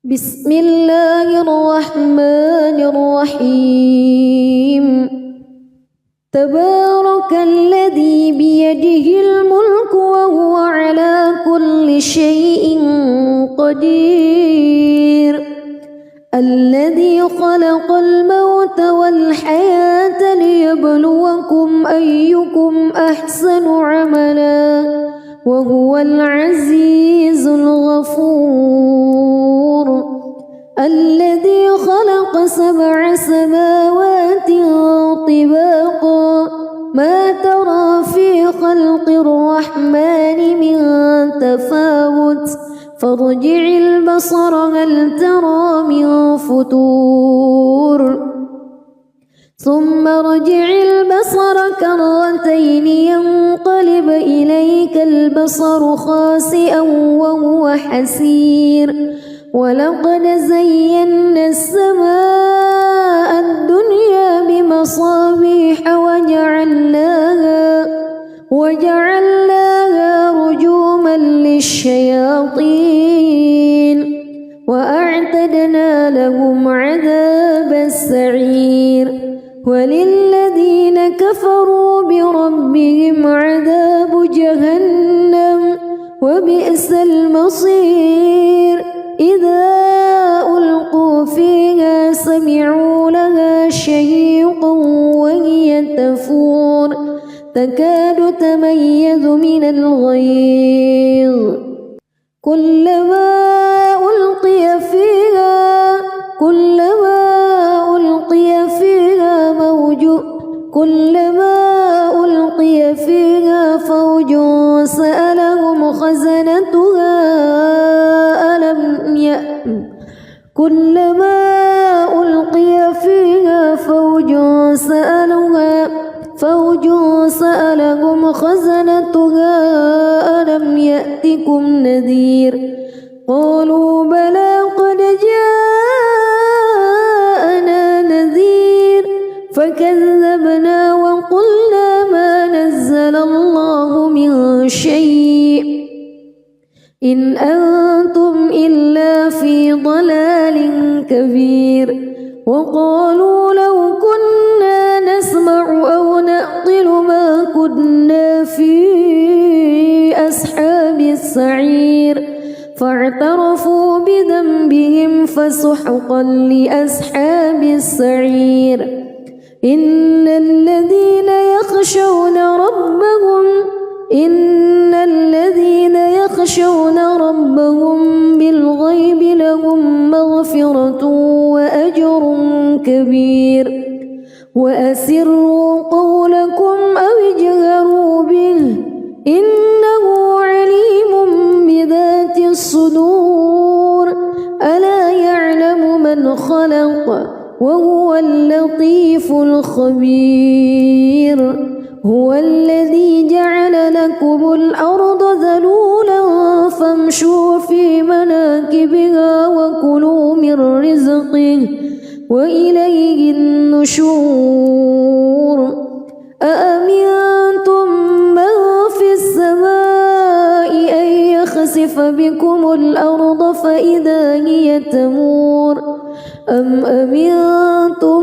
بسم الله الرحمن الرحيم تبارك الذي بيده الملك وهو على كل شيء قدير الذي خلق الموت والحياة ليبلوكم أيكم أحسن عملا وهو العزيز الغفور الذي خلق 7 سماوات طباقا ما ترى في خلق الرحمن من تفاوت فارجع البصر هل ترى من فتور ثم ارجع البصر كرتين ينقلب إليك البصر خاسئا وهو حسير ولقد زينا السماء الدنيا بمصابيح وجعلناها رجوما للشياطين وأعتدنا لهم عذاب السعير وللذين كفروا بربهم عذاب جهنم وبئس المصير إذا ألقوا فيها سمعوا لها شهيقا وهي تفور تكاد تميز من الغيظ كلما ألقي فيها فوج سألهم خزنتها ألم يأتكم نذير قالوا بلى قد جاءنا نذير فكذبنا وقلنا ما نزل الله من شيء إن أنتم إلا في ضلال كبير وقالوا لو كنا نسمع أو نعقل ما كنا في أصحاب السعير فاعترفوا بذنبهم فسحقا لأصحاب السعير إن الذين يخشون ربهم بالغيب لهم مغفرة وأجر كبير وأسروا قولكم أو اجهروا به إنه عليم بذات الصدور ألا يعلم من خلق وهو اللطيف الخبير هو الذي جعل لكم الأرض ذلولا فامشوا في مناكبها وكلوا من رزقه وإليه النشور أأمنتم من في السماء أن يخسف بكم الأرض فإذا هي تمور أم أمنتم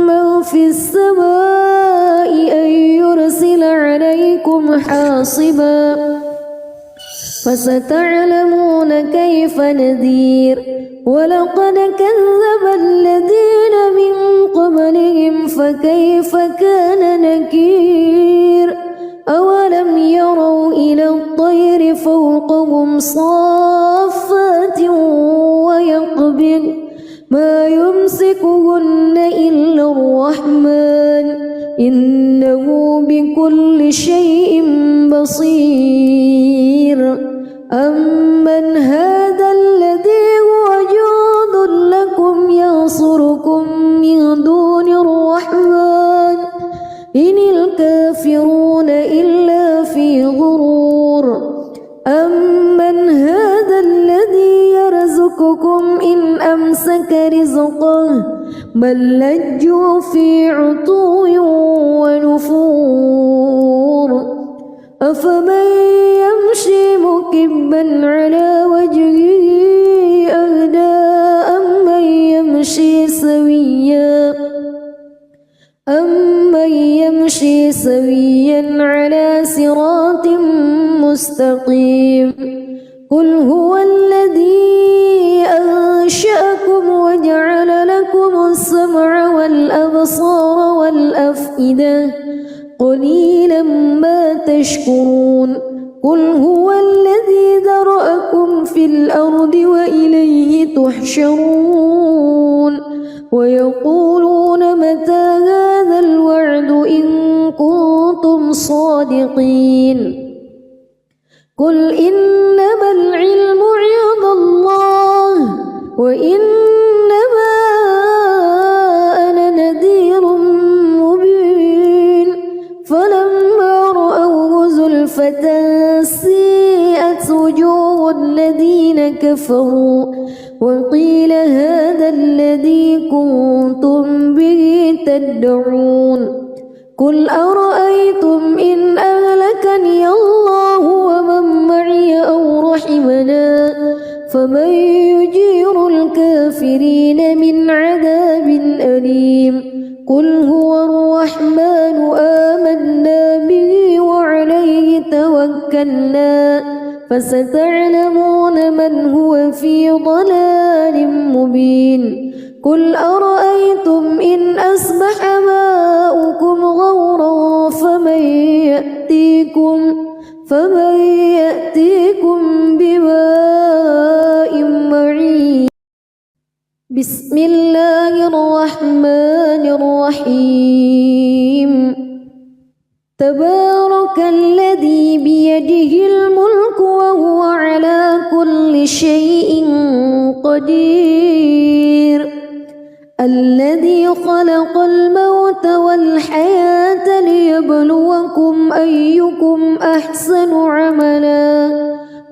من في السماء أن يرسل عليكم حاصبا فستعلمون كيف نذير ولقد كذب الذين من قبلهم فكيف كان نكير أولم يروا إلى الطير فوقهم صافات ويقبض ما يمسكهن إلا الرحمن إنه بكل شيء بصير أمن هذا الذي هو جند لكم ينصركم من دون الرحمن إن الكافرون إلا في غرور أمن هذا الذي يرزقكم إن أمسك رزقه بل لجوا في عتو ونفور أفمن يمشي مكبا على وجهه أهدى سويا على صراط مستقيم قل هو الذي أنشأكم وجعل لكم السمع والأبصار والأفئدة قليلا ما تشكرون قل هو الذي ذرأكم في الأرض وإليه تحشرون ويقولون متى هذا الوعد إن كنتم صادقين قل إنما العلم عند الله وإنما أنا نذير مبين فلما رأوه زلفة سيئت وجوه الذين كفروا وقيل هذا الذي كنتم به تدعون قل أرأيتم إن أهلكني الله ومن معي أو رحمنا فمن يجير الكافرين من عذاب أليم قل هو الرحمن آمنا به وعليه توكلنا فستعلمون من هو في ضلال مبين قل أرأيتم إن أصبح ماؤكم غورا فمن يأتيكم بماء معين بسم الله الرحمن الرحيم تبارك الذي بيده الملك وهو على كل شيء قدير الذي خلق الموت والحياة ليبلوكم أيكم أحسن عملا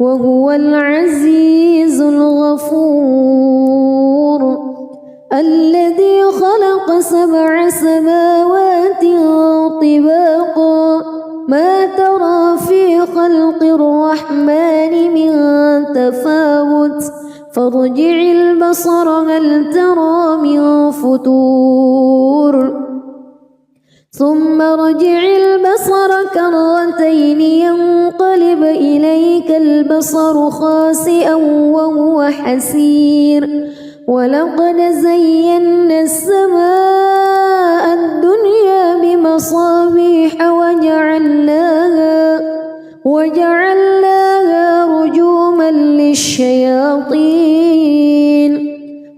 وهو العزيز الغفور الذي خلق 7 سماوات طباقا ما ترى في خلق الرحمن من تفاوت فارجع البصر هل ترى من فتور ثم ارجع البصر كرتين ينقلب إليك البصر خاسئا وهو حسير ولقد زينا السماء الدنيا بمصابيح وجعلناها رجوما للشياطين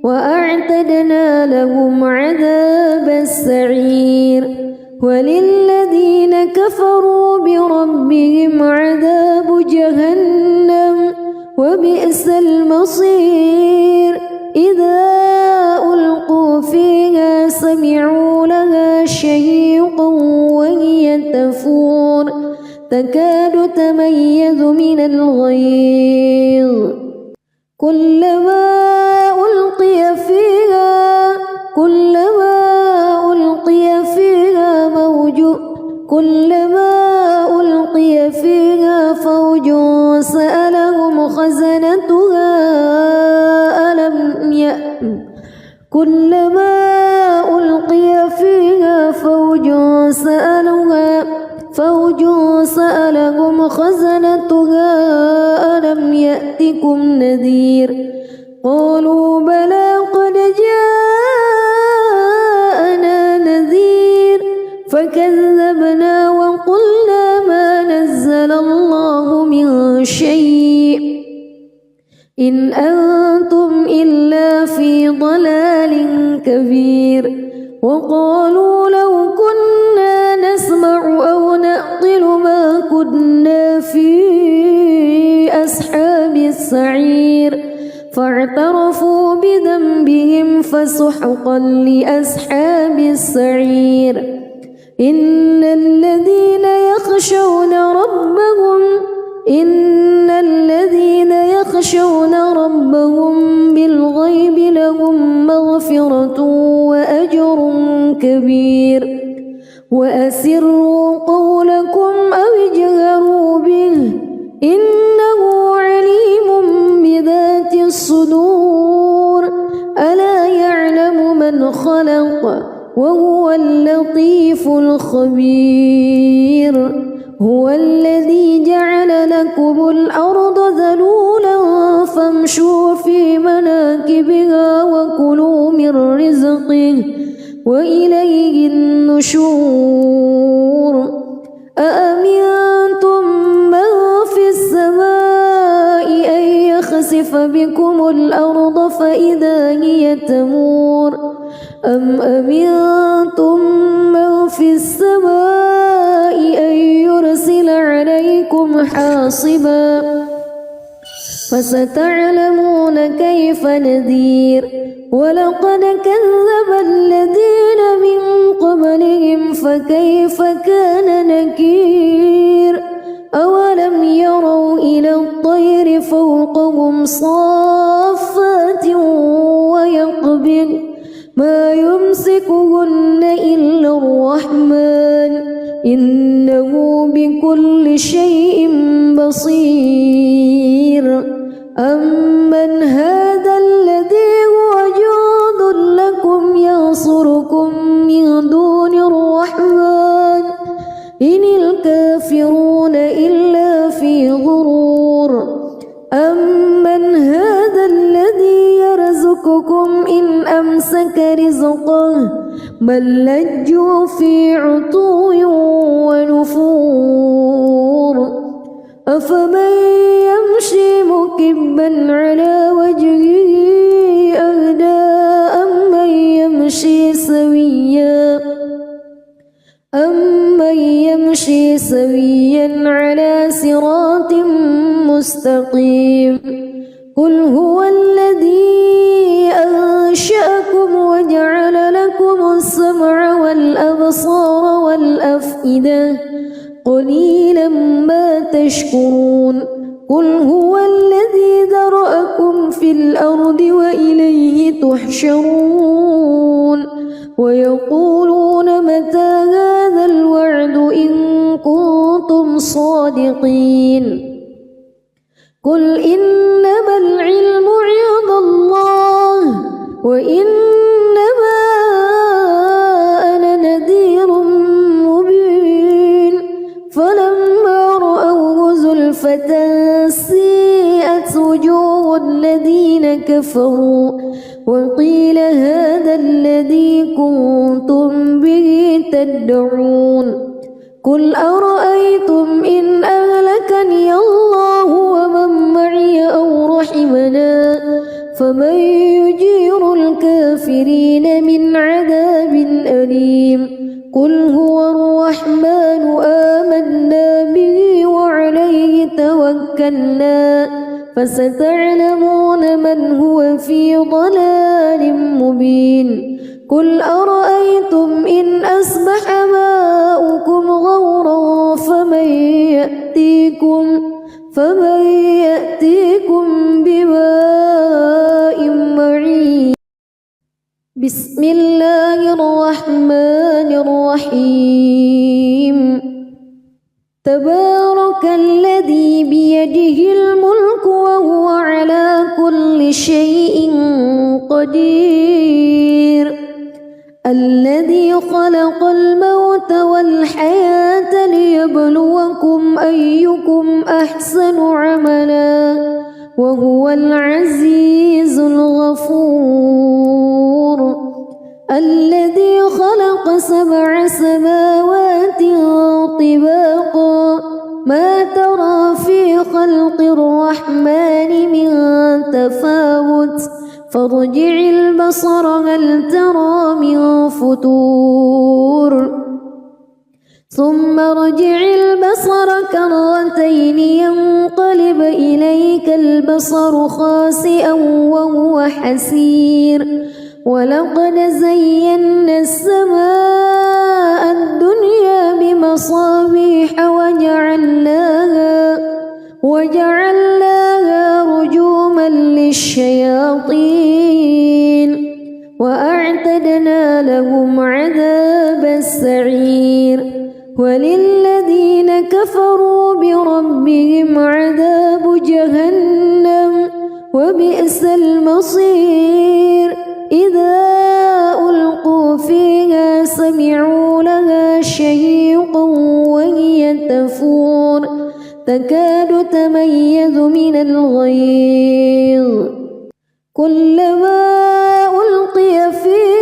وأعتدنا لهم عذاب السعير وللذين كفروا بربهم عذاب جهنم وبئس المصير إذا ألقوا فيها سمعوا لها شهيقا وهي تفور تكاد تميز من الغيظ كلما ألقي فيها فوج سألهم خزنتها ألم يأتكم نذير قالوا بلى قد جاءنا نذير فكذبنا وقلنا ما نزل الله من شيء إن أنتم إلا في ضلال كبير وقالوا لو كنا نسمع أو نعقل ما كنا في أصحاب السعير فاعترفوا بذنبهم فسحقا لأصحاب السعير إن الذين يخشون ربهم بالغيب لهم مغفرة وأجر كبير وأسروا قولكم أو اجهروا به إنه عليم بذات الصدور ألا يعلم من خلق وهو اللطيف الخبير هو الذي جعل لكم الأرض ذلولا فامشوا في مناكبها وكلوا من رزقه وإليه النشور أأمنتم من في السماء أن يخسف بكم الأرض فإذا هي تمور أم أمنتم من في السماء أن يرسل عليكم حاصبا فستعلمون كيف نذير ولقد كذب الذين من قبلهم فكيف كان نكير أولم يروا إلى الطير فوقهم صافات ويقبض ما يمسكهن إلا الرحمن إنه بكل شيء بصير أمن هذا الذي هو جند لكم ينصركم من دون الرحمن إن الكافرون إلا في غرور أمن هذا الذي يرزقكم إن أمسك رزقه بل لجوا في عتو ونفور أفمن يمشي مكبا على وجهه أهدى أمن يمشي سويا على صراط مستقيم قل هو الذي أنشأكم وجعل لكم السمع والأبصار والأفئدة قليلا ما تشكرون قل هو الذي ذرأكم في الأرض وإليه تحشرون ويقولون متى هذا الوعد إن كنتم صادقين قل إنما العلم عند الله وإنما أنا نذير مبين فلما رأوه زلفة سيئت وجوه الذين كفروا وقيل هذا الذي كنتم به تدعون قل أرأيتم إن أهلكني الله ومن معي أو رحمنا فمن يجير الكافرين من عذاب أليم قل هو الرحمن آمنا به وعليه توكلنا فستعلمون من هو في ضلال مبين قل أرأيتم إن أصبح ماؤكم غورا فمن يأتيكم بماء معين بسم الله الرحمن الرحيم تبارك الذي بيده الملك وهو على كل شيء قدير الذي خلق الموت والحياة ليبلوكم أيكم أحسن عملا وهو العزيز الغفور الذي خلق 7 سماوات طباقا ما ترى في خلق الرحمن من تفاوت فارجع البصر هل ترى من فتور ثم ارجع البصر كرتين ينقلب إليك البصر خاسئا وهو حسير ولقد زينا السماء الدنيا بمصابيح وجعلناها رجوما للشياطين وأعتدنا لهم عذاب السعير وللذين كفروا بربهم عذاب جهنم وبئس المصير إذا ألقوا فيها الغيظ كلما ألقي فيها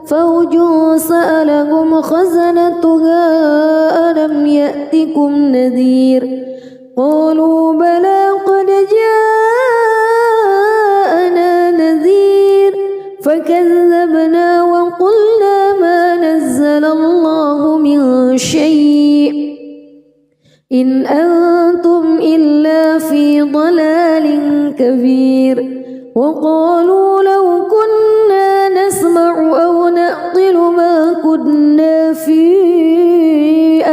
فوج سألهم خزنتها ألم يأتكم نذير قالوا بلى قد جاءنا نذير فكذبنا وقلنا ما نزل الله من شيء إن أنتم إلا في ضلال كبير وقالوا لو كنا نسمع أو نعقل ما كنا في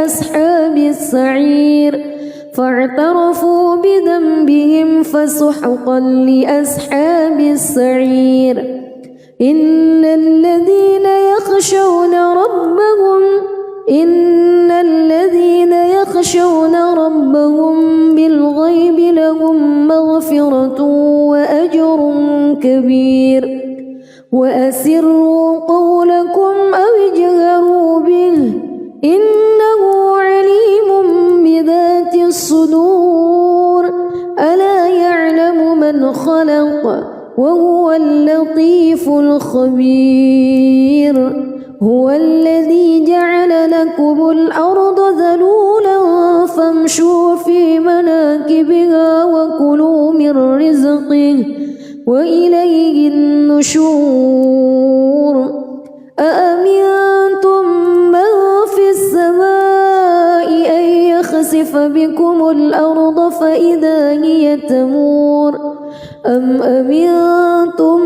أصحاب السعير فاعترفوا بذنبهم فسحقا لأصحاب السعير إن الذين يخشون ربهم بالغيب لهم مغفرة وأجر كبير وأسروا قولكم أو اجهروا به إنه عليم بذات الصدور ألا يعلم من خلق وهو اللطيف الخبير هو الذي جعل لكم الأرض ذلولا فامشوا في مناكبها وكلوا من رزقه وإليه النشور أأمنتم من في السماء أن يخسف بكم الأرض فإذا هي تمور أم أمنتم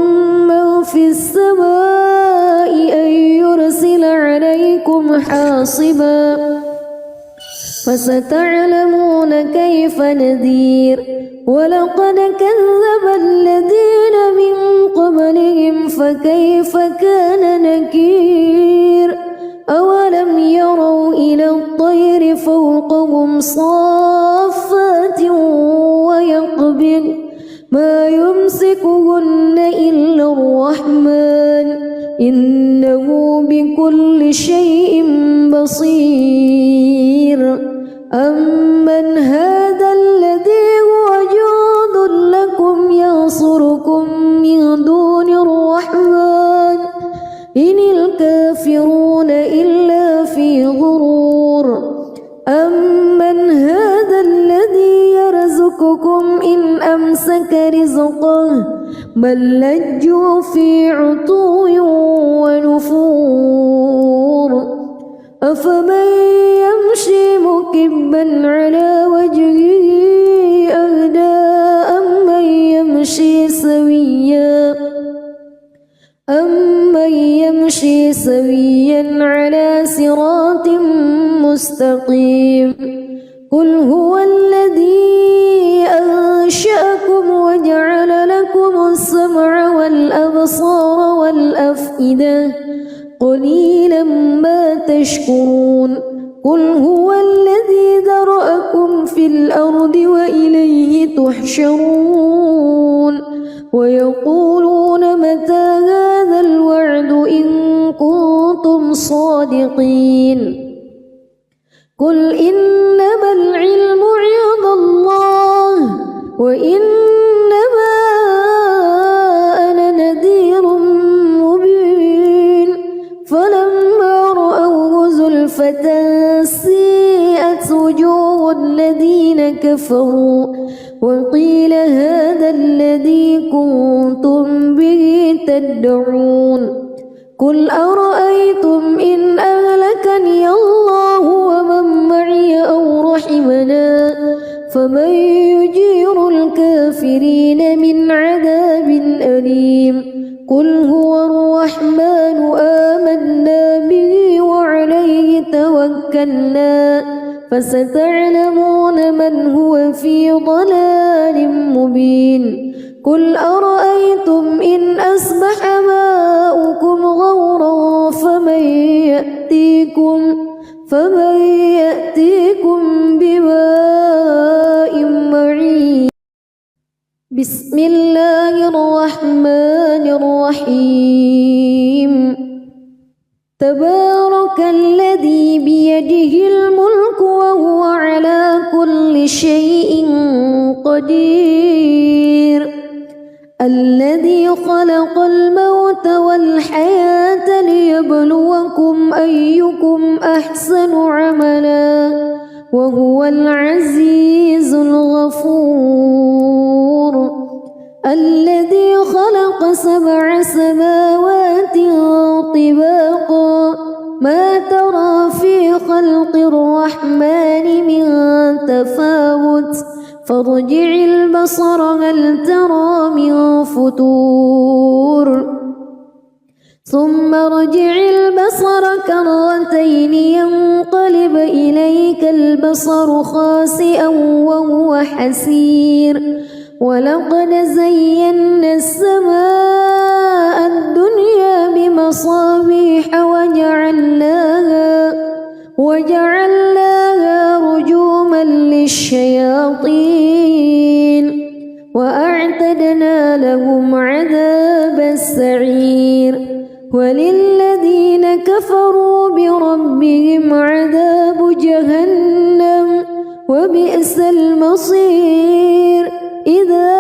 من في السماء أن يرسل عليكم حاصبا فستعلمون كيف نذير ولقد كذب الذين من قبلهم فكيف كان نكير أولم يروا إلى الطير فوقهم صافات ويقبض ما يمسكهن إلا الرحمن إنه بكل شيء بصير أمن هذا الذي هو جند لكم ينصركم من دون الرحمن إن الكافرون إلا في غرور أمن هذا الذي يرزقكم إن أمسك رزقه بل لجوا في عتو ونفور أفمن يمشي مكبا على وجهه أهدى أمن يمشي سويا على صراط مستقيم قل هو الذي أنشأكم وجعل لكم السمع والأبصار والأفئدة قليلا ما تشكرون قل هو الذي ذرأكم في الأرض وإليه تحشرون ويقولون متى هذا الوعد إن كنتم صادقين قل إنما العلم عند الله وإنما أنا نذير مبين فلما رأوه زلفة سيئت وجوه الذين كفروا وقيل هذا الذي كنتم به تدعون قل أرأيتم إن أهلكني الله ومن معي أو رحمنا فمن يجير الكافرين من عذاب أليم قل هو الرحمن آمنا به وعليه توكلنا فستعلمون من هو في ضلال مبين قل أرأيتم إن أصبح ماؤكم غورا فمن بسم الله الرحمن الرحيم تبارك الذي بيده الملك وهو على كل شيء قدير الذي خلق الموت والحياة ليبلوكم أيكم أحسن عملا وهو العزيز الغفور الذي خلق 7 سماوات طباقا ما ترى في خلق الرحمن من تفاوت فارجع البصر هل ترى من فتور ثم ارجع البصر كرتين ينقلب إليك البصر خاسئا وهو حسير ولقد زينا السماء الدنيا بمصابيح وجعلناها رجوما للشياطين وأعتدنا لهم عذاب السعير وللذين كفروا بربهم عذاب جهنم وبئس المصير إذا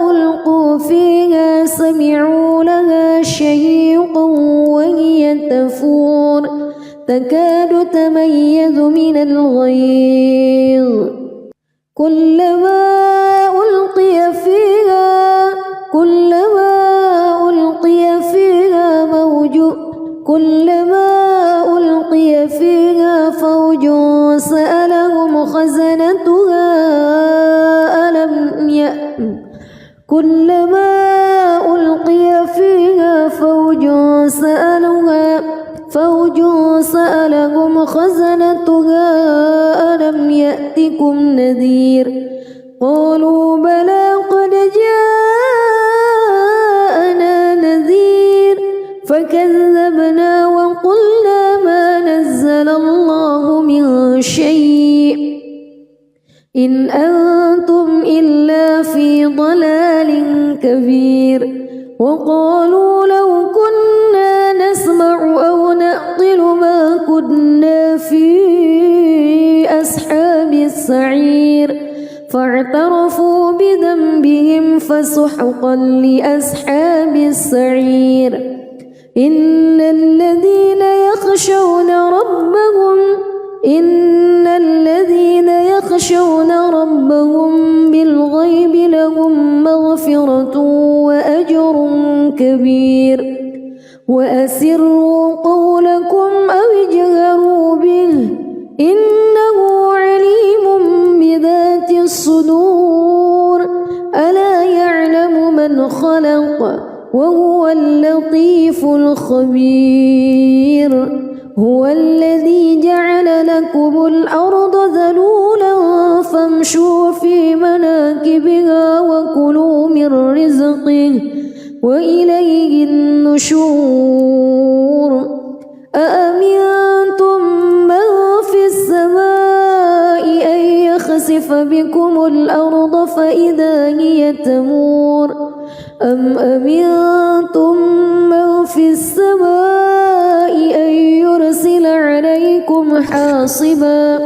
ألقوا فيها سمعوا لها شهيقا وهي تفور تكاد تميز من الغيظ كلما ألقي فيها فوج سألهم خزنتها ألم يأتكم نذير قالوا بلى قد جاءنا نذير فكذبنا وقلنا ما نزل الله من شيء إن أنتم إلا في ضلال كبير وقالوا لو كنا نسمع أو نعقل ما كنا في أصحاب السعير فاعترفوا بذنبهم فسحقا لأصحاب السعير إن الذين يخشون ربهم بالغيب لهم مغفرة وأجر كبير وأسروا قولكم أو اجهروا به إنه عليم بذات الصدور ألا يعلم من خلق وهو اللطيف الخبير هو الذي جعل لكم الأرض ذلولا فامشوا في مناكبها وكلوا من رزقه وإليه النشور أأمنتم من في السماء أن يخسف بكم الأرض فإذا هي تمور أم أمنتم من في السماء أن يرسل عليكم حاصبا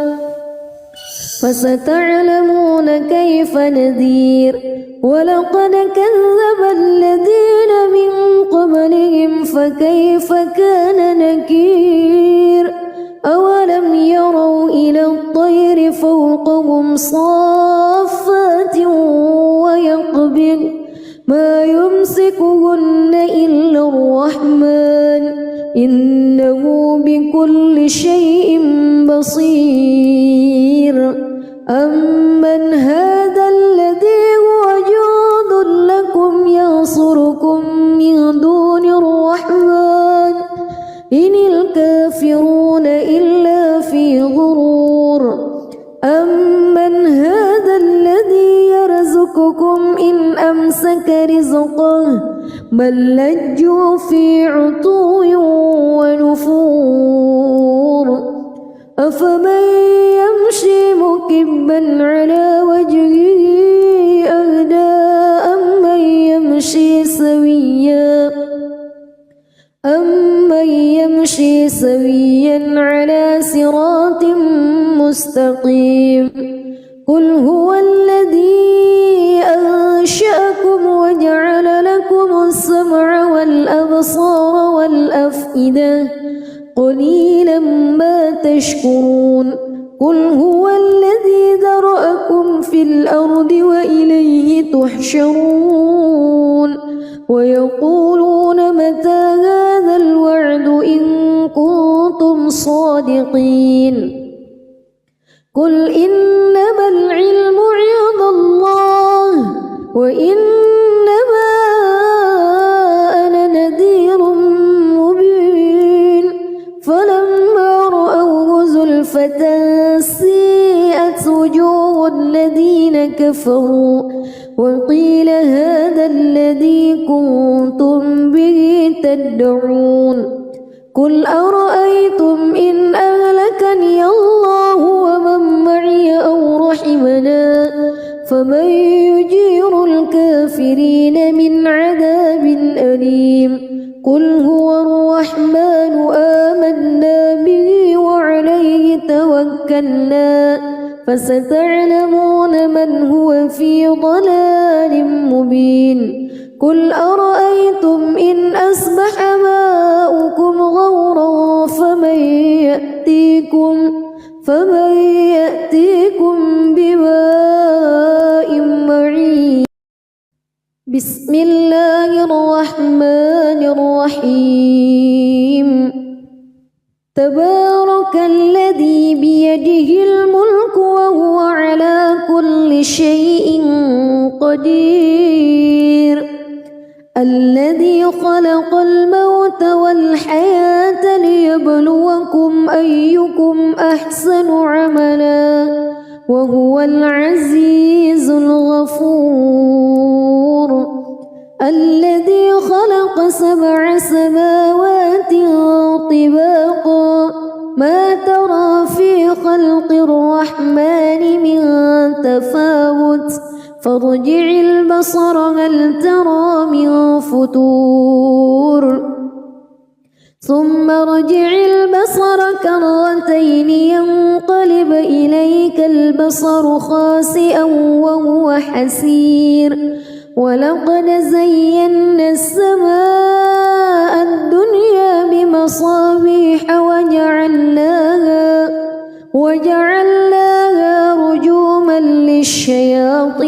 فستعلمون كيف نذير ولقد كذب الذين من قبلهم فكيف كان نكير أولم يروا إلى الطير فوقهم صافات ويقبض ما يمسكهن إلا الرحمن إنه بكل شيء بصير أمن هذا الذي هو جند لكم ينصركم من دون الرحمن إن الكافرون إلا في غرور أمن هذا الذي يرزقكم إن أمسك رزقه بل لجوا في عتو ونفور أفمن يمشي مكبا على وجهه أهدى سويا على صراط مستقيم قل هو الذي أنشأكم وجعل لكم السمع والأبصار والأفئدة قليلا ما تشكرون قل هو الذي ذرأكم في الأرض وإليه تحشرون ويقولون متى هذا الوعد إن كنتم صادقين قل إنما العلم عند الله وإنما أنا نذير مبين فلما رأوه زلفة سيئت وجوه الذين كفروا وقيل هذا الذي كنتم به تدعون قل أرأيتم إن أهلكني الله ومن معي أو رحمنا فمن يجير الكافرين من عذاب أليم قل هو الرحمن آمنا به وعليه توكلنا فستعلمون من هو في ضلال مبين قل أرأيتم إن أصبح ماؤكم غورا فمن يأتيكم بماء معين بسم الله الرحمن الرحيم تبارك الذي بيده الملك وهو على كل شيء قدير الذي خلق الموت والحياة ليبلوكم أيكم أحسن عملا وهو العزيز الغفور الذي خلق 7 سماوات طباقا ما ترى في خلق الرحمن من تفاوت فارجع البصر هل ترى من فطور ثم ارجع البصر كرتين ينقلب إليك البصر خاسئا وهو حسير ولقد زينا السماء الدنيا بمصابيح وجعلناها رجوما للشياطين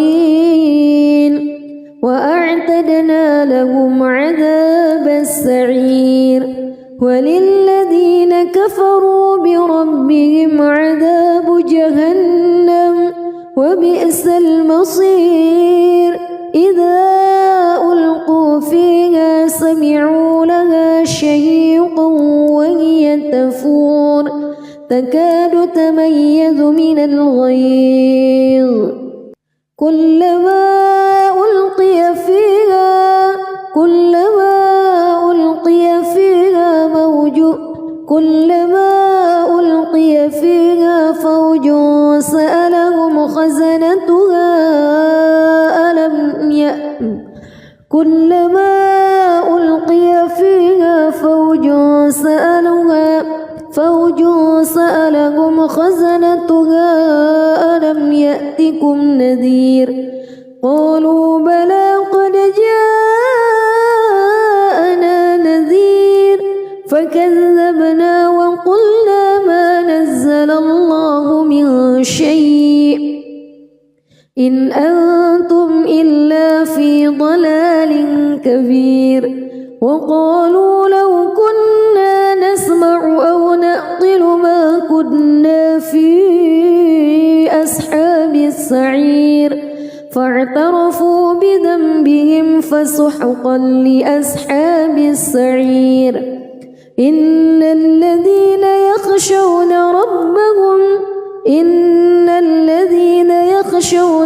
وأعتدنا لهم عذاب السعير وللذين كفروا بربهم عذاب جهنم وبئس المصير إذا ألقوا فيها سمعوا لها شهيقا وهي تفور تكاد تميز من الغيظ كلما ألقي فيها فوج سألهم خزنتها كلما ألقي فيها فوج سألهم خزنتها ألم يأتكم نذير قالوا بلى قد جاءنا نذير فكذبنا وقلنا ما نزل الله من شيء إن أنتم إلا في ضلال كبير وقالوا لو كنا نسمع أو نعقل ما كنا في أصحاب السعير فاعترفوا بذنبهم فسحقا لأصحاب السعير إن الذين يخشون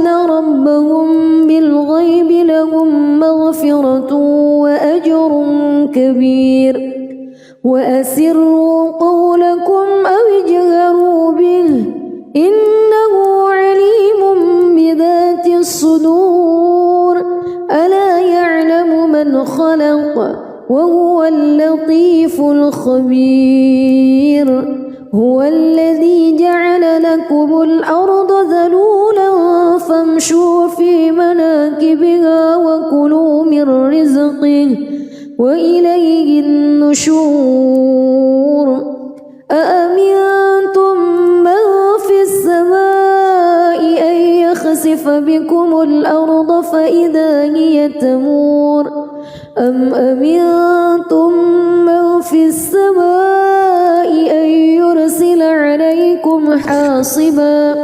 ربهم بالغيب لهم مغفرة وأجر كبير وأسروا قولكم أو اجهروا به إنه عليم بذات الصدور ألا يعلم من خلق وهو اللطيف الخبير هو الذي جعل لكم الأرض ذلولا فامشوا في مناكبها وكلوا من رزقه وإليه النشور أأمنتم من في السماء أن يخسف بكم الأرض فإذا هي تمور أم أمنتم من في السماء أن يرسل عليكم حاصبا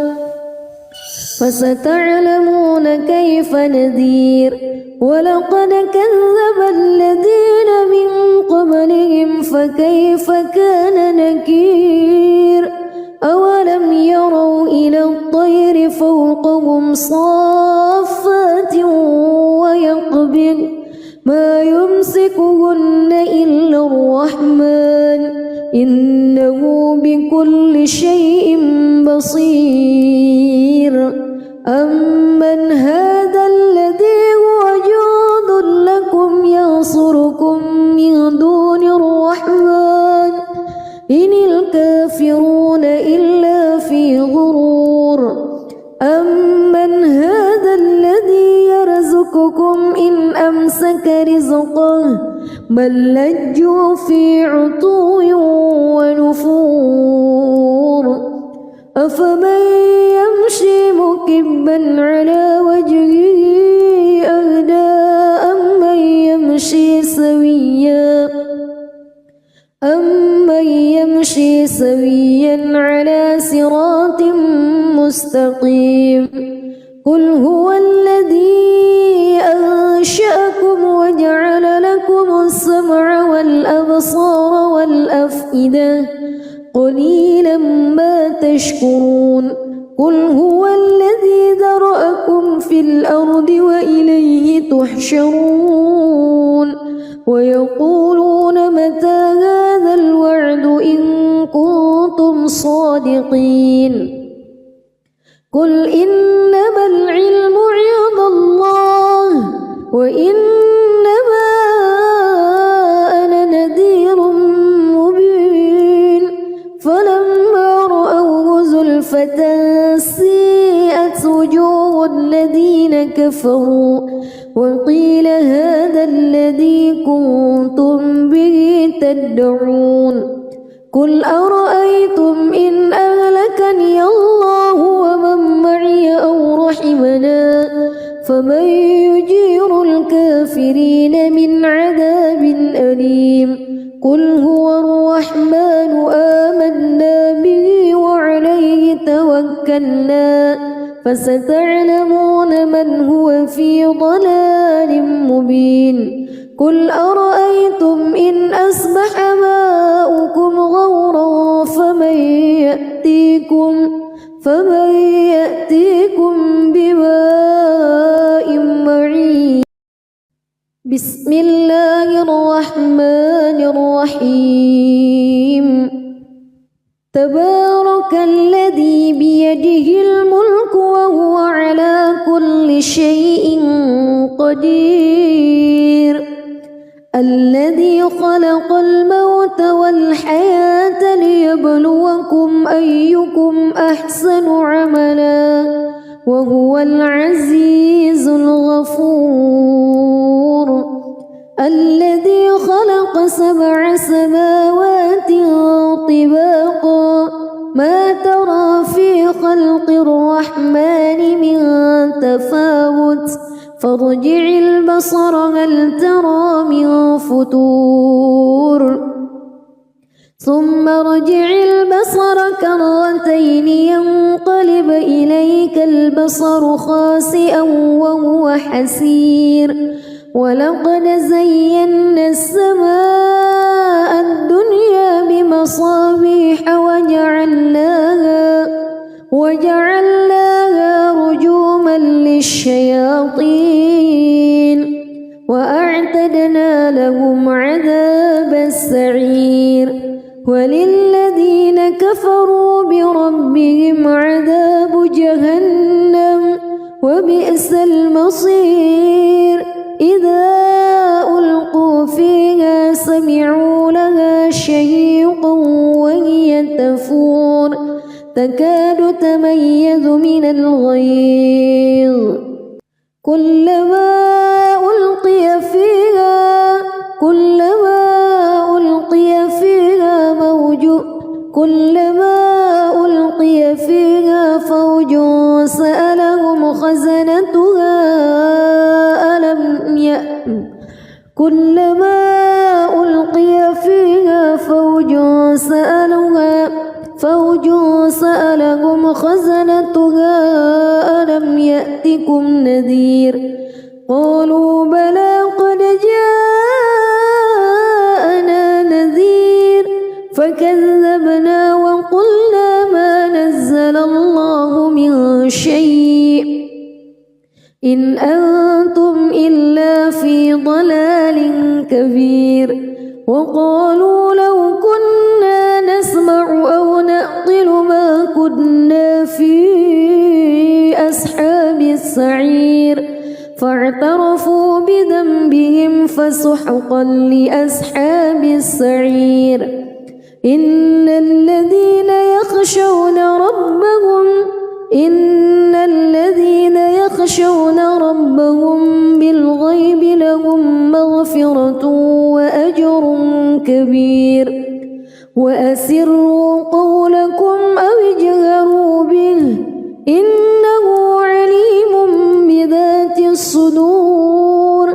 فستعلمون كيف نذير ولقد كذب الذين من قبلهم فكيف كان نكير أولم يروا إلى الطير فوقهم صافات ويقبض ما يمسكهن إلا الرحمن إنه بكل شيء بصير أمن هذا الذي هو جند لكم ينصركم من دون الرحمن إن الكافرون إلا في غرور أمن هذا الذي يرزقكم إن أمسك رزقه بل لجوا في عتو ونفور أفمن يمشي مكبا على وجهه أهدى أمن يمشي سويا على صراط مستقيم قل هو الذي أنشأكم وجعل لكم السمع والأبصار والأفئدة قليلا ما تشكرون قل هو الذي ذرأكم في الأرض وإليه تحشرون ويقولون متى هذا الوعد إن كنتم صادقين قل إنما العلم عند الله وإنما أنا نذير مبين فلما رأوه زلفة سيئت وجوه الذين كفروا وقيل هذا الذي كنتم به تدعون قل أرأيتم إن أهلكني الله ومن معي أو رحمنا فمن يجير الكافرين من عذاب أليم قل هو الرحمن آمنا به وعليه توكلنا فستعلمون من هو في ضلال مبين قل أرأيتم إن أصبح ماؤكم غورا فمن يأتيكم بماء معين بسم الله الرحمن الرحيم تبارك الذي بيده الملك وهو على كل شيء قدير الذي خلق الموت والحياة ليبلوكم أيكم أحسن عملا وهو العزيز الغفور الذي خلق 7 سماوات طباقا ما ترى في خلق الرحمن من تفاوت فارجع البصر هل ترى من فتور ثم ارجع البصر كرتين ينقلب إليك البصر خاسئا وهو حسير ولقد زينا السماء الدنيا بمصابيح وجعلناها رجوما للشياطين وأعتدنا لهم عذاب السعير وللذين كفروا بربهم عذاب جهنم وبئس المصير إذا ألقوا فيها يتميز من الغيظ كلما ألقي فيها فوج سألهم خزنتها ألم يأتكم نذير قالوا بلى قد جاءنا نذير فكذبنا وقلنا ما نزل الله من شيء إن أنتم إلا في ضلال كبير وقالوا لو كنا نسمع أو نعقل ما كنا في أصحاب السعير فاعترفوا بذنبهم فسحقا لأصحاب السعير إن الذين يخشون ربهم بالغيب لهم مغفرة وأجر كبير وأسروا قولكم أو اجهروا به إنه عليم بذات الصدور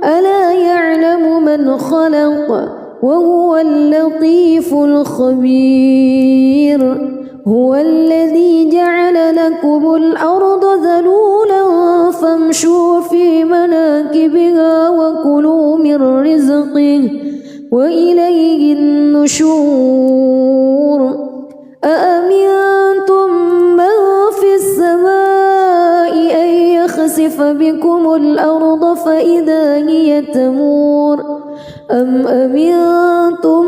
ألا يعلم من خلق وهو اللطيف الخبير هو الذي جعل لكم الأرض ذلولا فامشوا في مناكبها وكلوا من رزقه وإليه النشور أأمنتم من في السماء أن يخسف بكم الأرض فإذا هي تمور أم أمنتم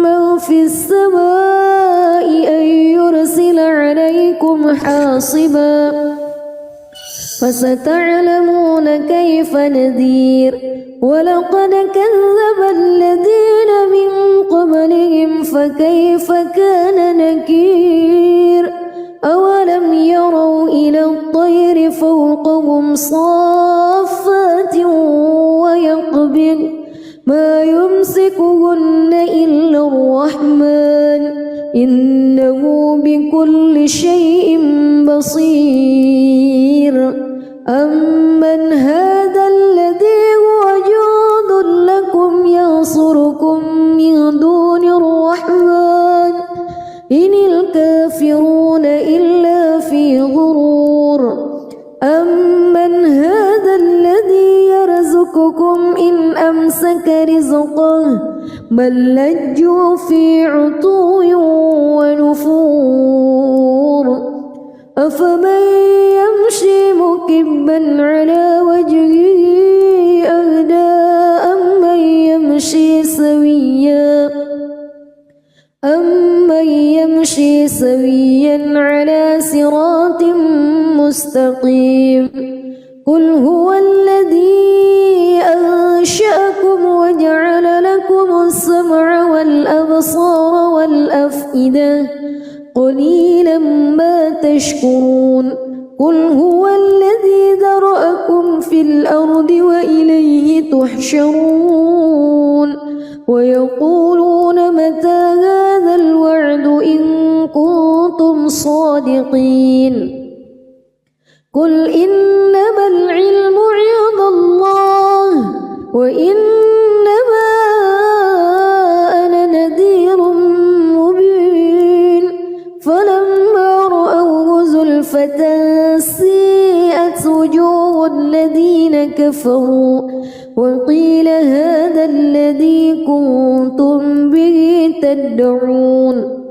من في السماء أن يرسل عليكم حاصبا فستعلمون كيف نذير ولقد كذب الذين من قبلهم فكيف كان نكير أولم يروا إلى الطير فوقهم صافات ويقبض ما يمسكهن إلا الرحمن إنه بكل شيء بصير أمن هذا الذي هو جند لكم ينصركم من دون الرحمن إن الكافرون إلا في غرور أمن هذا الذي يرزقكم إن أمسك رزقه بل لجوا في عتو ونفور أفمن يمشي مكبا على وجهه أهدى أمن يمشي سويا على صراط مستقيم قل هو الذي أنشأكم وجعل لكم السمع والأبصار والأفئدة قليلا ما تشكرون قل هو الذي ذرأكم في الأرض وإليه تحشرون ويقولون متى هذا الوعد إن كنتم صادقين قل إنما العلم عند الله وإنما أنا نذير مبين فلما رأوه زلفة سيئت وجوه الذين كفروا وقيل هذا الذي كنتم به تدعون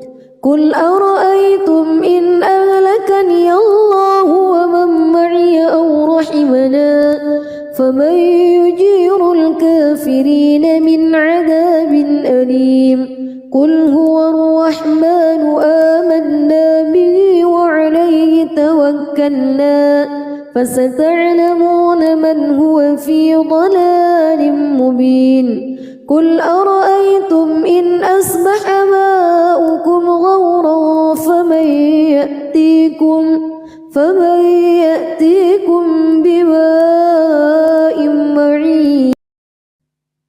قل أرأيتم إن أهلكني الله ومن معي أو رحمنا فمن يجير الكافرين من عذاب أليم قل هو الرحمن آمنا به وعليه توكلنا فستعلمون من هو في ضلال مبين قل أرأيتم إن أصبح ماؤكم غورا فمن يأتيكم بماء معين.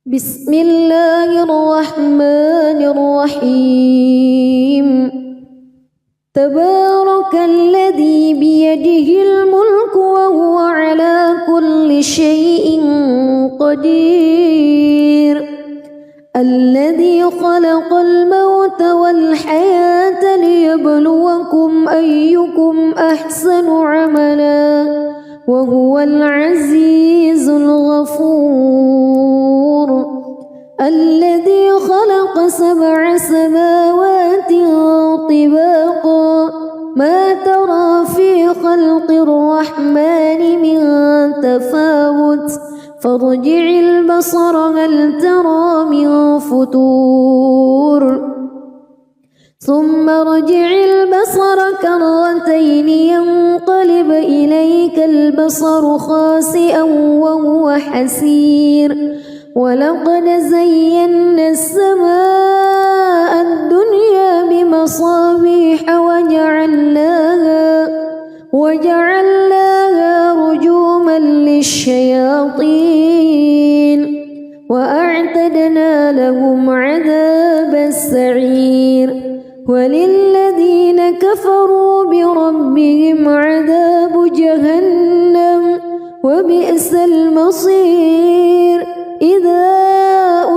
بسم الله الرحمن الرحيم. تبارك الذي بيده الملك وهو على كل شيء قدير. الذي خلق الموت والحياة ليبلوكم أيكم أحسن عملا وهو العزيز الغفور. الذي خلق 7 سماوات طباقا ما ترى في خلق الرحمن من تفاوت فارجع البصر هل ترى من فطور ثم ارجع البصر كرتين ينقلب إليك البصر خاسئا وهو حسير. ولقد زينا السماء الدنيا بمصابيح وجعلناها رجوما للشياطين وأعتدنا لهم عذاب السعير. وللذين كفروا بربهم عذاب جهنم وبئس المصير. إذا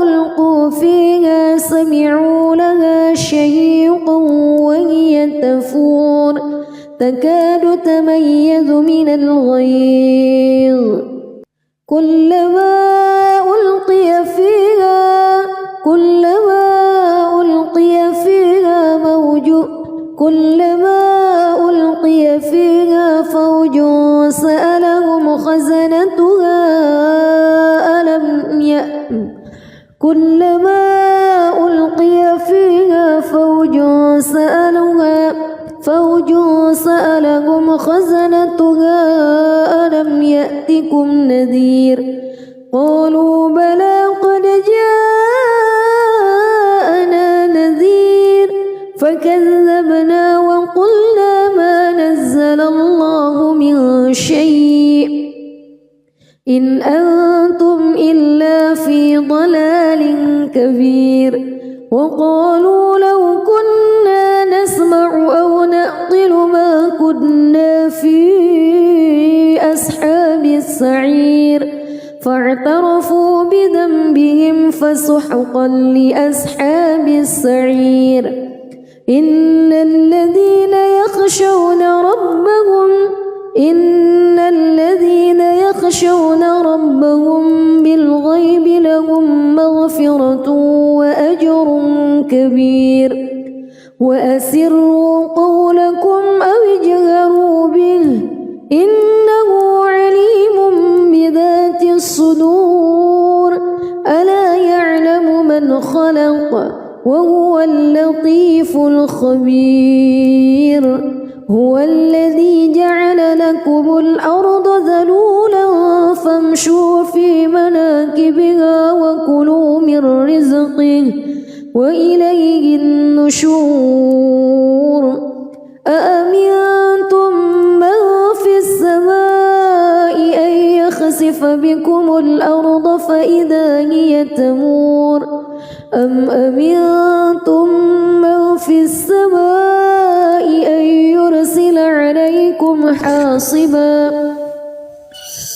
ألقوا فيها سمعوا لها شهيقا وهي تفور تكاد تميز من الغيظ. كلما ألقي فيها فوج سألهم خزنتها ألم يأتكم نذير. قالوا بلى قد جاءنا نذير فكذبنا وقلنا ما نزل الله من شيء إن أنتم إلا في ضلال كبير. وقالوا لو كنا نسمع أو نعقل ما كنا في أصحاب السعير فاعترفوا بذنبهم فسحقا لأصحاب السعير. إن الذين يخشون ربهم بالغيب لهم مغفرة وأجر كبير. وأسروا قولكم أو اجهروا به إنه عليم بذات الصدور. ألا يعلم من خلق وهو اللطيف الخبير. هو الذي جعل لكم الأرض ذلولا فامشوا في مناكبها وكلوا من رزقه وإليه النشور. أأمنتم من في السماء أن يخسف بكم الأرض فإذا هي تمور أم أمنتم من في السماء أن يرسل عليكم حاصبا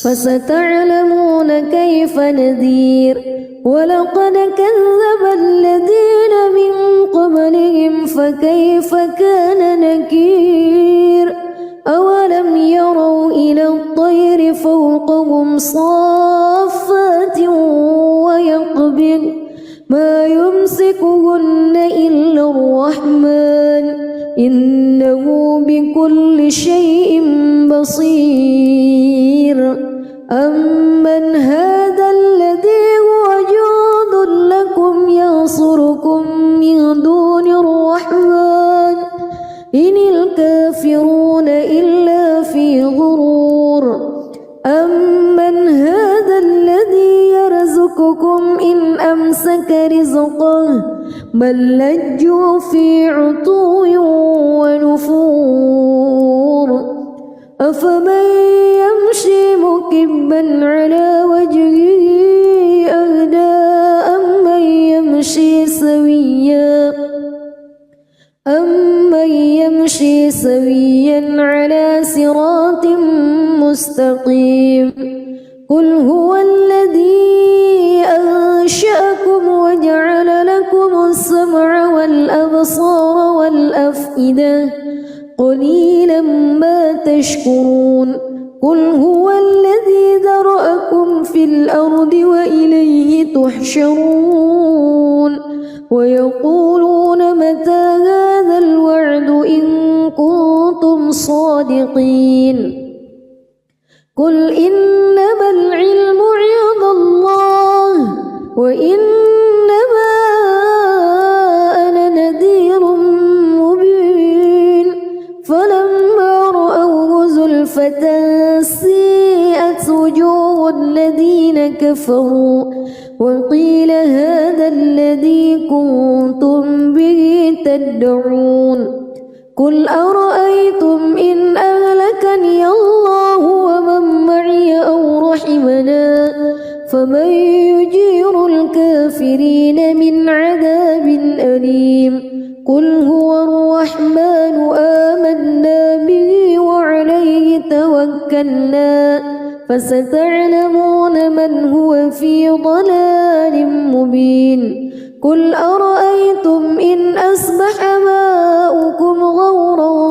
فستعلمون كيف نذير. ولقد كذب الذين من قبلهم فكيف كان نكير. أولم يروا إلى الطير فوقهم صافات ويقبض ما يمسكهن إلا الرحمن إنه بكل شيء بصير. أمن هذا الذي هو جند لكم ينصركم من دون الرحمن إن الكافرون إلا في غرور. أمن هذا الذي يرزقكم إن أمسك أمسك رزقه بل لجوا في عتو ونفور أفمن يمشي مكبا على وجهه أهدى أمن يمشي سويا على صراط مستقيم قل هو الذي أنشأكم وجعل لكم السمع والأبصار والأفئدة قليلا ما تشكرون قل هو الذي ذرأكم في الأرض وإليه تحشرون ويقولون متى هذا الوعد إن كنتم صادقين قل إنما العلم عند الله وإنما أنا نذير مبين فلما رأوه زلفة سيئت وجوه الذين كفروا وقيل هذا الذي كنتم به تدعون قل أرأيتم إن أهلكني الله ومن معي أو رحمنا فمن يجير الكافرين من عذاب أليم قل هو الرحمن آمنا به وعليه توكلنا فستعلمون من هو في ضلال مبين قل أرأيتم إن أصبح ماؤكم غورا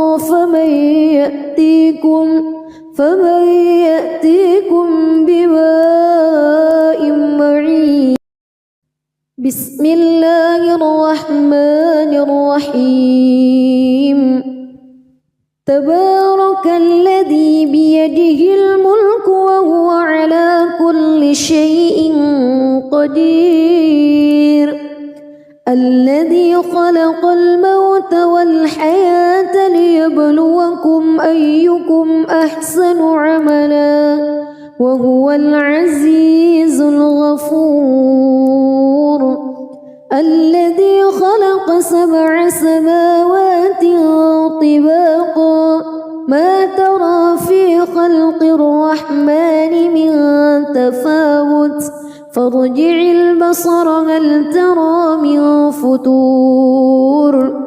فمن يأتيكم بماء معين بسم الله الرحمن الرحيم تبارك الذي بيده الملك وهو على كل شيء قدير الذي خلق الموت والحياة ليبلوكم أيكم أحسن عملا وهو العزيز الغفور الذي خلق 7 سماوات طباقا ما ترى في خلق الرحمن من تفاوت فارجع البصر هل ترى من فتور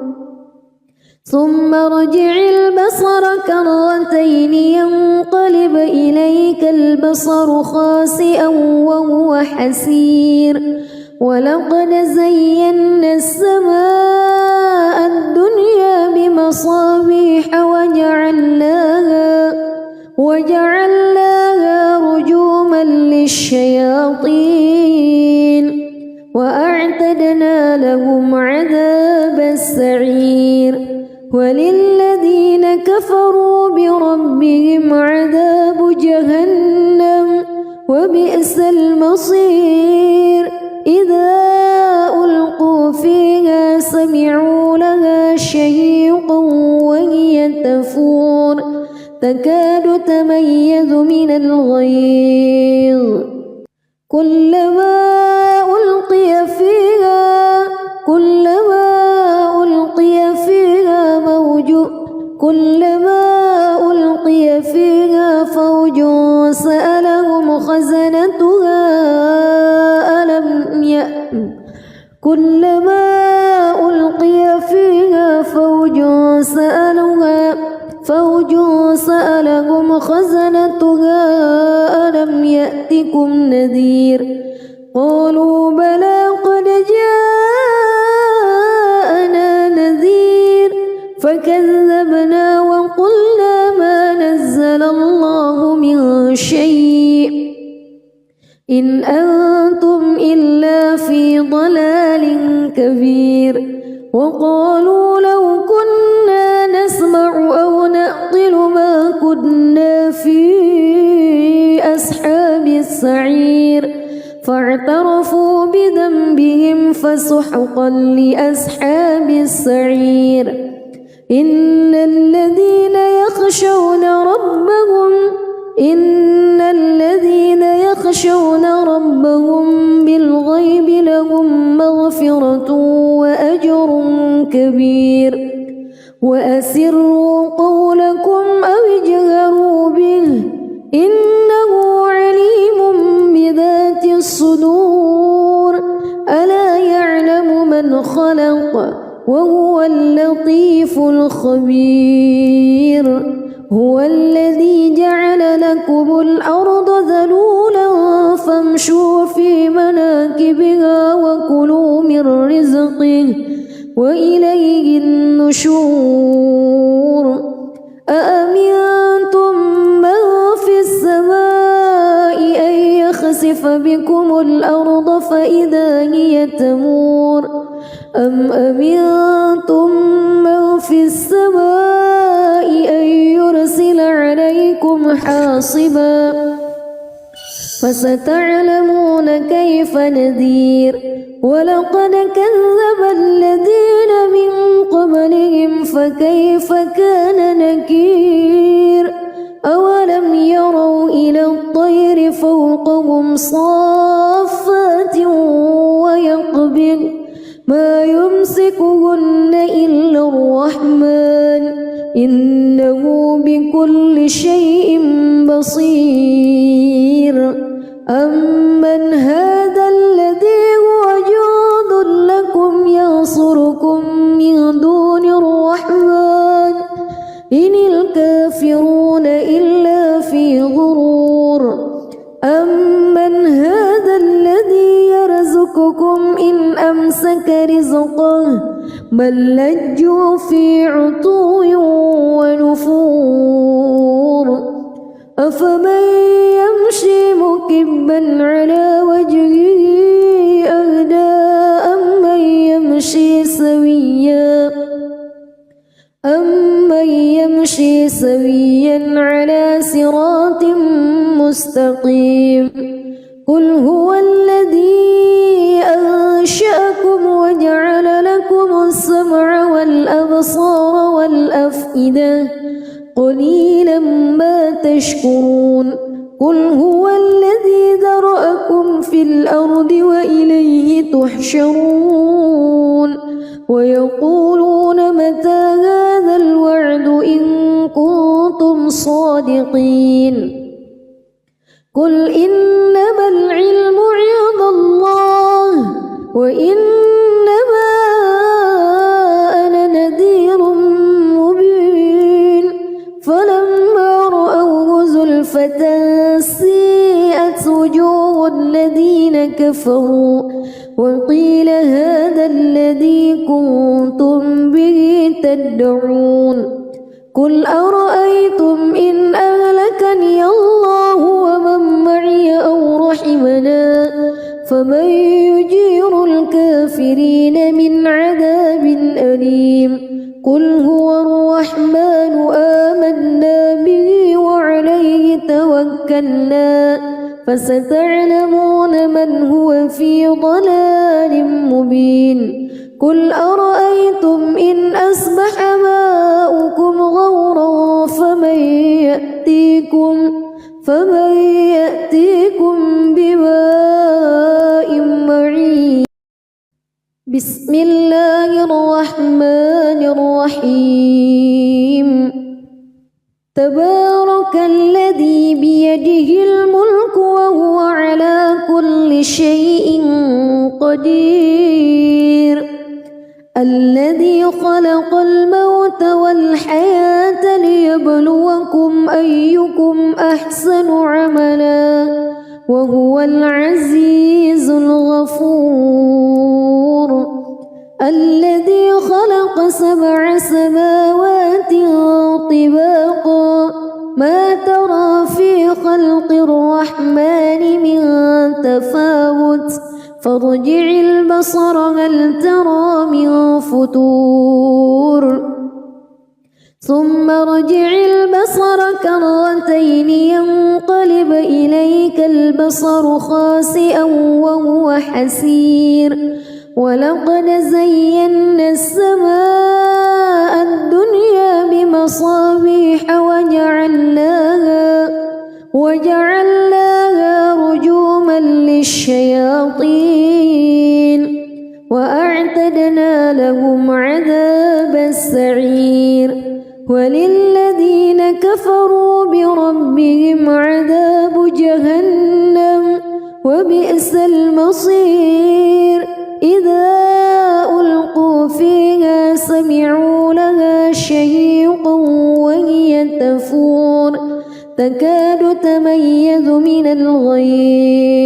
ثم ارجع البصر كرتين ينقلب إليك البصر خاسئا وهو حسير ولقد زينا السماء الدنيا بمصابيح وجعلناها رجوما للشياطين وأعتدنا لهم عذاب السعير وللذين كفروا بربهم عذاب جهنم وبئس المصير إذا ألقوا فيها سمعوا لها شهيقا وهي تفور تكاد تميز من الغيظ كلما ألقي فيها فوج سألهم خزنتها كلما ألقي فيها فوج سألهم خزنتها ألم يأتكم نذير قالوا بلى قد جاءنا نذير فكذبنا وقلنا ما نزل الله من شيء إن أنتم إلا في ضلال كبير وقالوا لو كنا نسمع أو نعقل ما كنا في أصحاب السعير فاعترفوا بذنبهم فسحقا لأصحاب السعير إن الذين يخشون ربهم بالغيب لهم مغفرة وأجر كبير وأسروا قولكم أو اجهروا به إنه عليم بذات الصدور ألا يعلم من خلق وهو اللطيف الخبير هو الذي جعل لكم الأرض ذلولا فامشوا في مناكبها وكلوا من رزقه وإليه النشور أأمنتم من في السماء أن يخسف بكم الأرض فإذا هي تمور أم أمنتم من في السماء أن يرسل عليكم حاصبا فستعلمون كيف نذير ولقد كذب الذين من قبلهم فكيف كان نكير أولم يروا إلى الطير فوقهم صافات ويقبض ما يمسكهن إلا الرحمن إنه بكل شيء بصير أمن هذا الذي هو جند لكم ينصركم من دون الرحمن إن الكافرون إلا في غرور أمن هذا الذي يرزقكم إن أمسك رزقه بل لجوا في عتو ونفور أفمن يمشي مكبا على وجهه أهدى أمن يمشي سويا على صراط مستقيم قل هو الذي أنشأكم وجعل لكم السمع والأبصار والأفئدة قليلا ما تشكرون قل هو الذي ذرأكم في الأرض وإليه تحشرون ويقولون متى هذا الوعد إن كنتم صادقين قل إنما العلم عند الله وإنما أنا نذير مبين فلما رأوه زلفة سيئت وجوه الذين كفروا وقيل هذا الذي كنتم به تدعون قل أرأيتم إن أهلكني الله ومن معي أو رحمنا فمن يجير الكافرين من عذاب أليم قل هو الرحمن آمنا به وعليه توكلنا فستعلمون من هو في ضلال مبين قل أرأيتم إن أصبح ماؤكم غورا فمن يأتيكم بماء معين بسم الله الرحمن الرحيم تبارك الذي بيده الملك وهو على كل شيء قدير الذي خلق الموت والحياة ليبلوكم أيكم أحسن عملا وهو العزيز الغفور الذي خلق 7 سماوات طباقا ما ترى في خلق الرحمن من تفاوت فارجع البصر هل ترى من فتور ثم ارجع البصر كرتين ينقلب إليك البصر خاسئا وهو حسير ولقد زينا السماء الدنيا بمصابيح وجعلناها رجوما للشياطين وأعتدنا لهم عذاب السعير وللذين كفروا بربهم عذاب جهنم وبئس المصير إذا ألقوا فيها سمعوا لها شهيقا وهي تفور تكاد تميز من الغيظ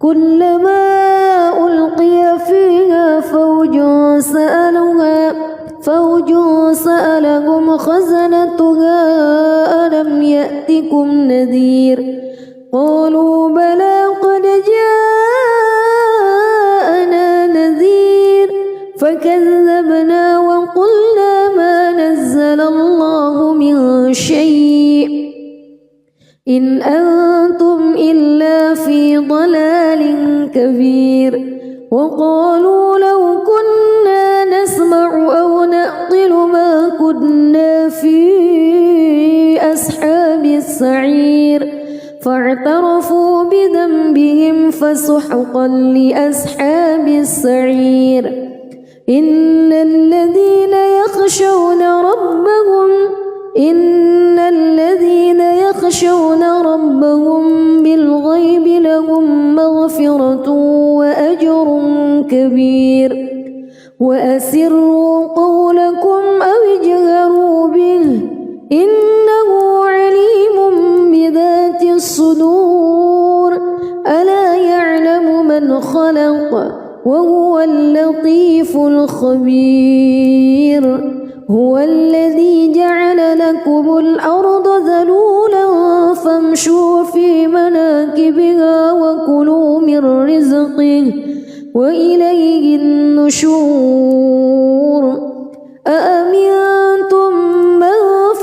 كلما ألقي فيها فوج سألهم خزنتها ألم يأتكم نذير قالوا بلى قد جاءنا نذير فكذبنا وقلنا ما نزل الله من شيء إن أنتم إلا في ضلال كبير وقالوا لو كنا نسمع أو نعقل ما كنا في أصحاب السعير فاعترفوا بذنبهم فسحقا لأصحاب السعير إن الذين يخشون ربهم بالغيب لهم مغفرة وأجر كبير وأسروا قولكم أو اجهروا به إنه عليم بذات الصدور ألا يعلم من خلق وهو اللطيف الخبير هو الذي جعل لكم الأرض ذلولا فامشوا في مناكبها وكلوا من رزقه وإليه النشور أأمنتم من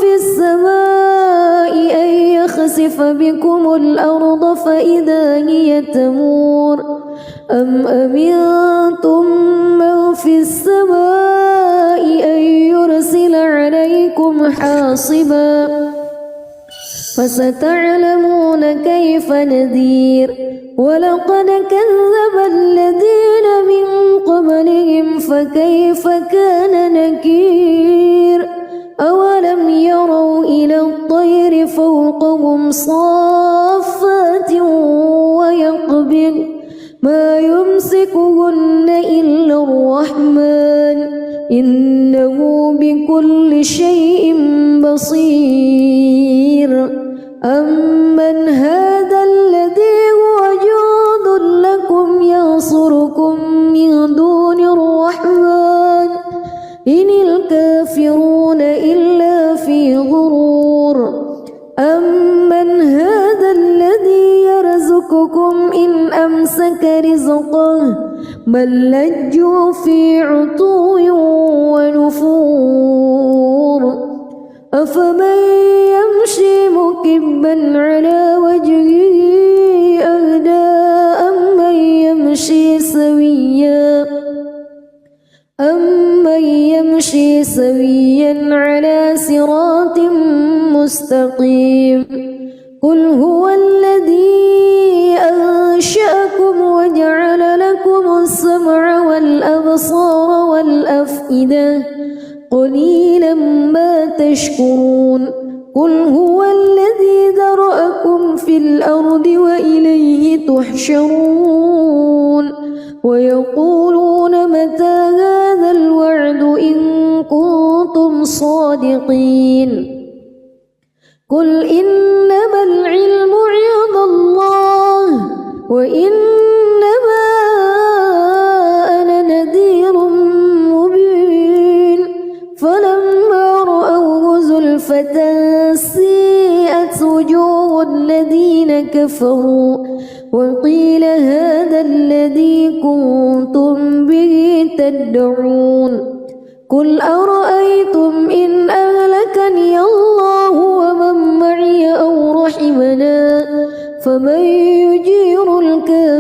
في السماء أن يخسف بكم الأرض فإذا هي تمور أم أمنتم من في السماء أن يرسل عليكم حاصبا فستعلمون كيف نذير ولقد كذب الذين من قبلهم فكيف كان نكير أولم يروا إلى الطير فوقهم صافات ويقبض ما يمسكهن إلا الرحمن إنه بكل شيء بصير أمن هذا الذي هو جند لكم ينصركم من دون الرحمن إن الكافرون إلا في غرور أمن هذا الذي يرزقكم إن أمسك رزقه بل لجوا في عتو ونفور أفمن يمشي مكبا على وجهه أهدى أمن يمشي سويا على صراط مستقيم قل هو الذي أنشأكم وجعل لكم السمع والأبصار والأفئدة قليلا ما تشكرون قل هو الذي ذرأكم في الأرض وإليه تحشرون ويقولون متى هذا الوعد إن كنتم صادقين قل إنما العلم عند الله وإنما أنا نذير مبين فلما رأوه زلفة سيئت وجوه الذين كفروا وقيل هذا الذي كنتم به تدعون قل أرأيتم إن أهلكني الله ومن معي أو رحمنا فمن يجير الكافرين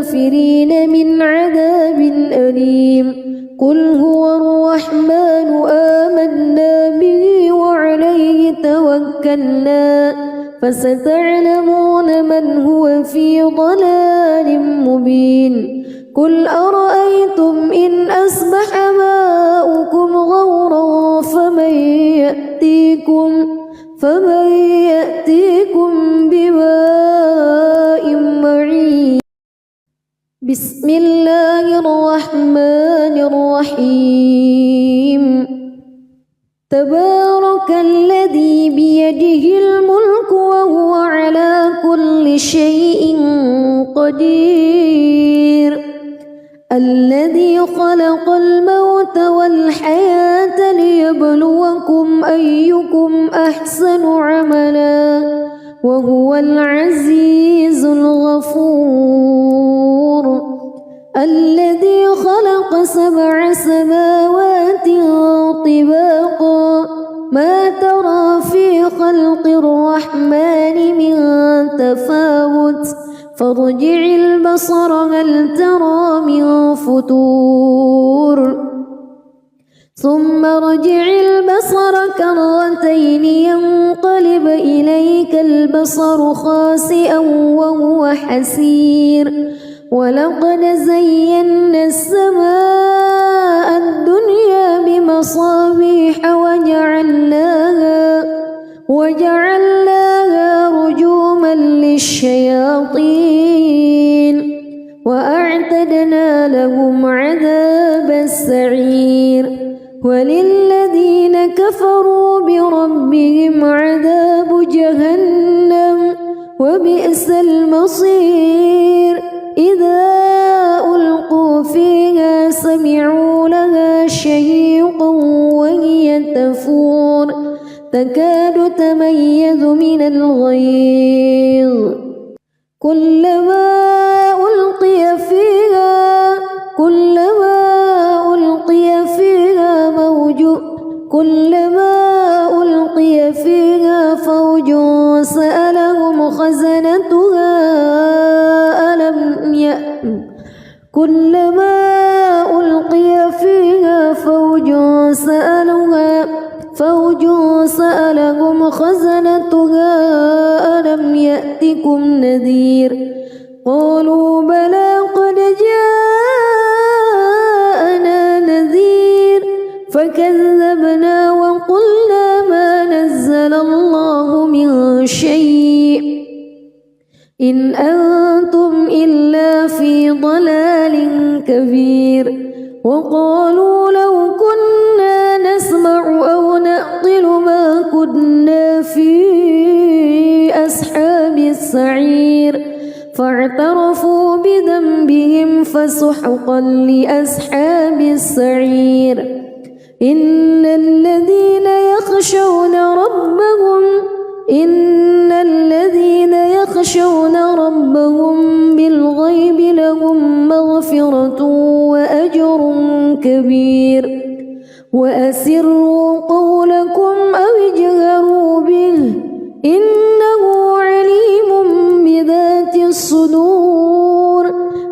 توكلنا فستعلمون من هو في ضلال مبين قل أرأيتم إن أصبح ماؤكم غورا فمن يأتيكم بماء معين بسم الله الرحمن الرحيم تبارك الذي بيده الملك وهو على كل شيء قدير الذي خلق الموت والحياة ليبلوكم أيكم أحسن عملا وهو العزيز الغفور الذي خلق 7 سماوات طباقا ما ترى في خلق الرحمن من تفاوت فارجع البصر هل ترى من فتور ثم ارجع البصر كرتين ينقلب إليك البصر خاسئا وهو حسير ولقد زينا السماء الدنيا بمصابيح وجعلناها رجوما للشياطين وأعتدنا لهم عذاب السعير وللذين كفروا بربهم عذاب جهنم وبئس المصير إذا ألقوا فيها سمعوا لها شهيقا وهي تفور تكاد تميز من الغيظ كلما ألقي فيها فوج سألهم خزنتها كلما ألقي فيها فوج سألهم خزنتها ألم يأتكم نذير قالوا بلى قد جاءنا نذير فكذبنا وقلنا ما نزل الله من شيء إن أنتم إلا في ضلال كبير وقالوا لو كنا نسمع أو نعقل ما كنا في أصحاب السعير فاعترفوا بذنبهم فسحقا لأصحاب السعير إن الذين يخشون ربهم بالغيب لهم مغفرة وأجر كبير وأسروا قولكم أو اجهروا به إنه عليم بذات الصدور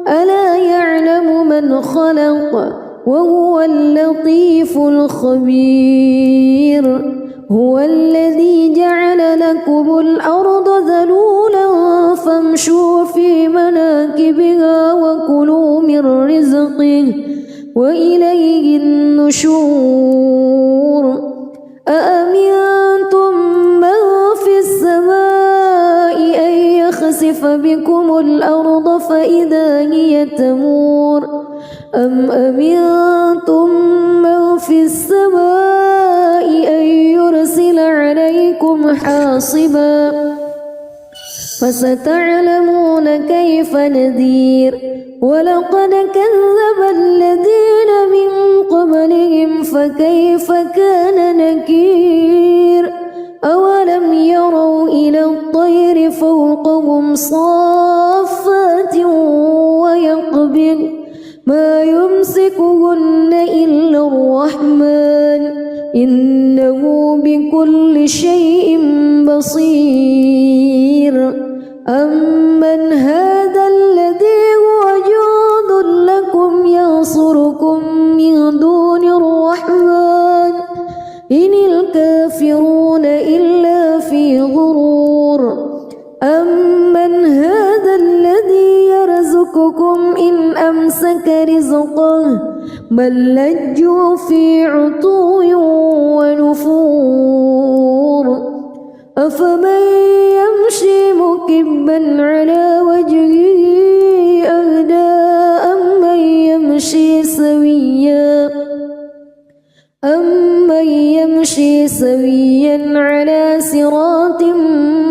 ألا يعلم من خلق وهو اللطيف الخبير هو الذي جعل لكم الأرض ذلولا فامشوا في مناكبها وكلوا من رزقه وإليه النشور أأمنتم من في السماء أن يخسف بكم الأرض فإذا هي تمور أم أمنتم من في السماء أن يرسل عليكم حاصبا فستعلمون كيف نذير ولقد كذب الذين من قبلهم فكيف كان نكير أولم يروا إلى الطير فوقهم صافات ويقبض ما يمسكهن إلا الرحمن إنه بكل شيء بصير أمن هذا الذي هو جند لكم ينصركم من دون الرحمن إن الكافرون إلا في غرور أمن هذا الذي يرزقكم إن أمسك رزقه بل لجوا في عتو ونفور أفمن يمشي مكبا على وجهه أهدى أمن يمشي سويا على صراط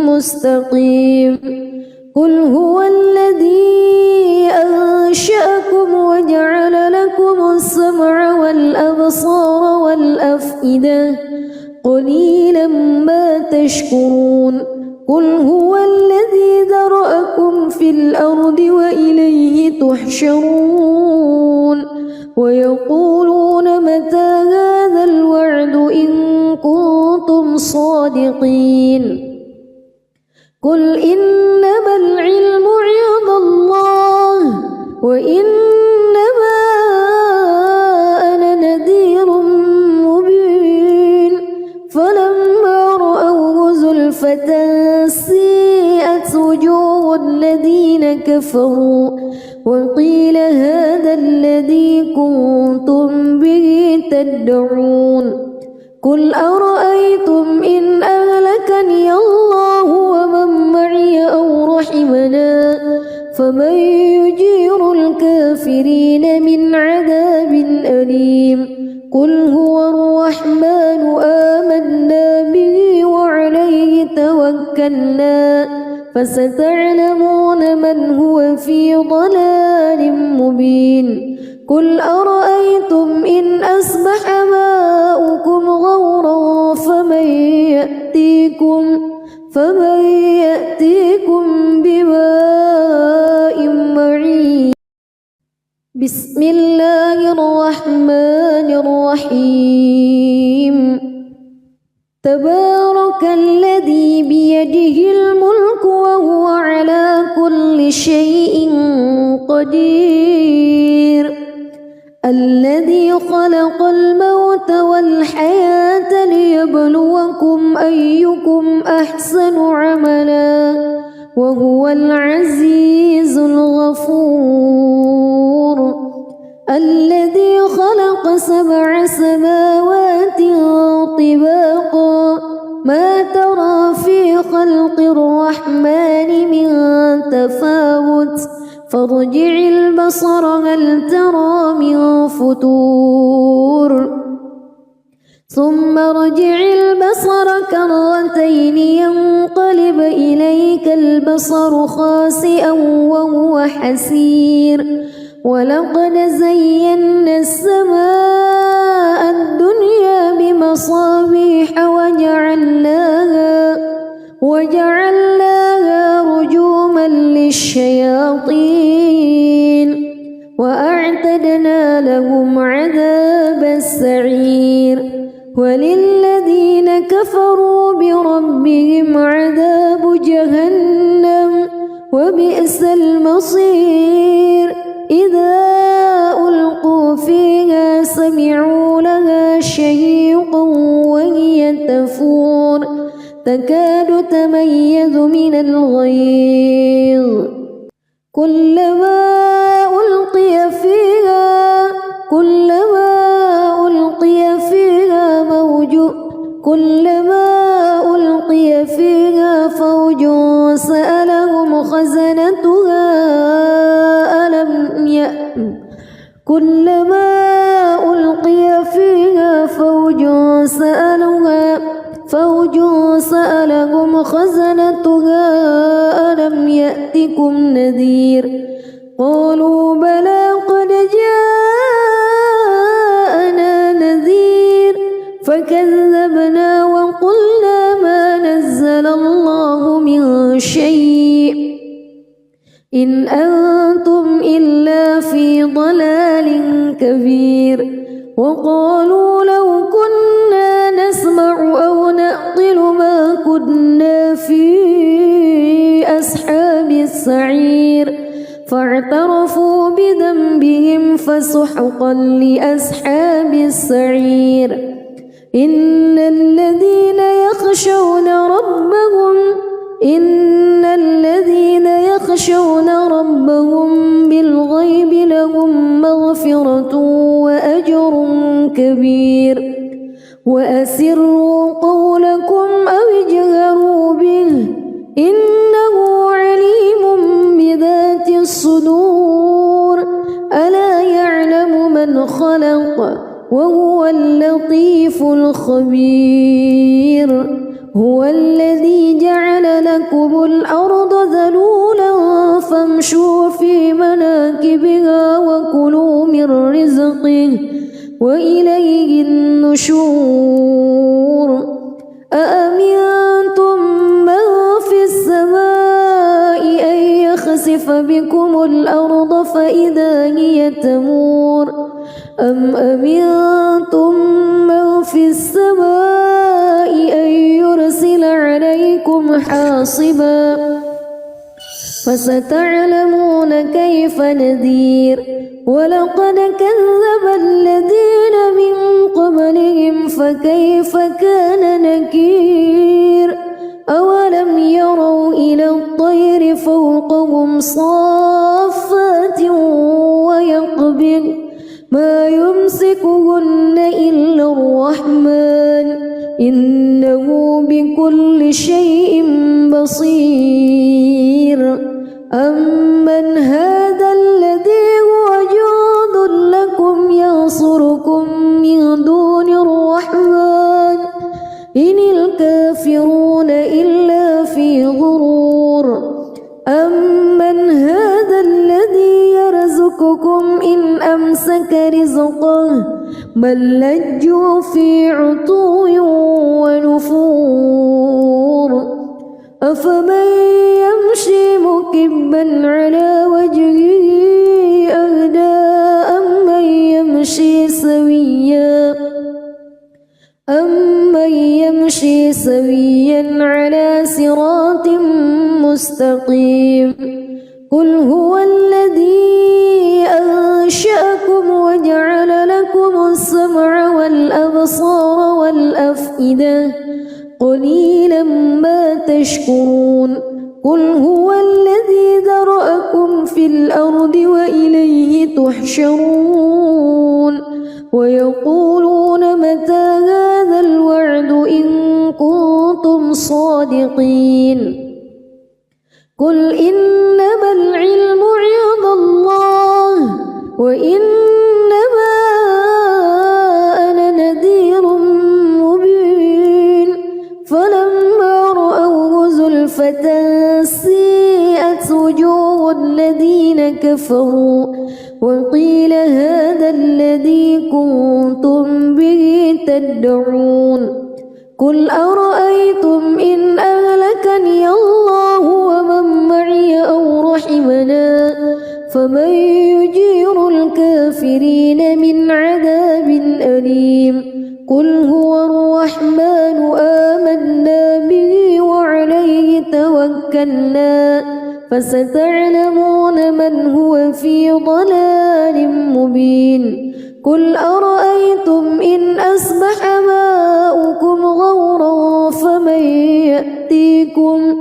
مستقيم قل هو الذي أنشأكم وجعل لكم السمع والأبصار والأفئدة قليلا ما تشكرون قل هو الذي ذرأكم في الأرض وإليه تحشرون ويقولون متى هذا الوعد إن كنتم صادقين قل إنما العلم عند الله وإنما أنا نذير مبين فلما رأوه زلفة سيئت وجوه الذين كفروا وقيل هذا الذي كنتم به تدعون قل أرأيتم إن أهلكني الله ومن معي أو رحمنا فمن يجير الكافرين من عذاب أليم قل هو الرحمن آمنا به وعليه توكلنا فستعلمون من هو في ضلال مبين قل أرأيتم إن أصبح ماؤكم غورا فمن يأتيكم بماء معين بسم الله الرحمن الرحيم تبارك الذي بيده الملك وهو على كل شيء قدير الذي خلق الموت والحياة ليبلوكم أيكم أحسن عملا وهو العزيز الغفور الذي خلق 7 سماوات طباقا ما ترى في خلق الرحمن من تفاوت فارجع البصر هل ترى من فتور ثم ارجع البصر كرتين ينقلب إليك البصر خاسئا وهو حسير ولقد زينا السماء الدنيا بمصابيح وجعلناها رجوما للشياطين وأعتدنا لهم عذاب السعير وللذين كفروا بربهم عذاب جهنم وبئس المصير إذا ألقوا فيها سمعوا لها شهيقا وهي تفور تكاد تميز من الغيظ كلما ألقي فيها فوج سألهم خزنتها كلما ألقي فيها فوج سألهم خزنتها ألم يأتكم نذير قالوا بلى قد جاءنا نذير فكذبنا وقلنا ما نزل الله من شيء إن أنتم إلا في ضلال كبير وقالوا لو كنا نسمع أو نعقل ما كنا في أصحاب السعير فاعترفوا بذنبهم فسحقا لأصحاب السعير إن الذين يخشون ربهم مغفرة وأجر كبير وأسروا قولكم أو اجهروا به إنه عليم بذات الصدور ألا يعلم من خلق وهو اللطيف الخبير هو الذي جعل لكم الأرض ذلولا فامشوا في مناكبها وكلوا من رزقه وإليه النشور أأمنتم من في السماء أن يخسف بكم الأرض فإذا هي تمور أم أمنتم من في السماء أن يرسل عليكم حاصبا فستعلمون كيف نذير ولقد كذب الذين من قبلهم فكيف كان نكير أولم يروا إلى الطير فوقهم صافات ويقبض ما يمسكهن إلا الرحمن إنه بكل شيء بصير أمن هذا الذي هو جند لكم ينصركم من دون الرحمن إن الكافرون إلا في غرور أمن هذا الذي يرزقكم إن أمسك رزقه بل لجوا في عتو ونفور أفمن يمشي مكبا على وجهه أهدى أمن يمشي سويا على صراط مستقيم قل هو الذي أنشأكم وجعل لكم السمع والأبصار والأفئدة قليلا ما تشكرون قل هو الذي ذرأكم في الأرض وإليه تحشرون ويقولون متى هذا الوعد إن كنتم صادقين قل إنما العلم عند الله وإنما أنا نذير مبين فلما رأوه زلفة سيئت وجوه الذين كفروا وقيل هذا الذي كنتم به تدعون قل أرأيتم إن أهلكني الله ومن معي أو رحمنا فمن يجير الكافرين من عذاب أليم قل هو الرحمن آمنا به وعليه توكلنا فستعلمون من هو في ضلال مبين قل أرأيتم إن أصبح ماؤكم غورا فمن يأتيكم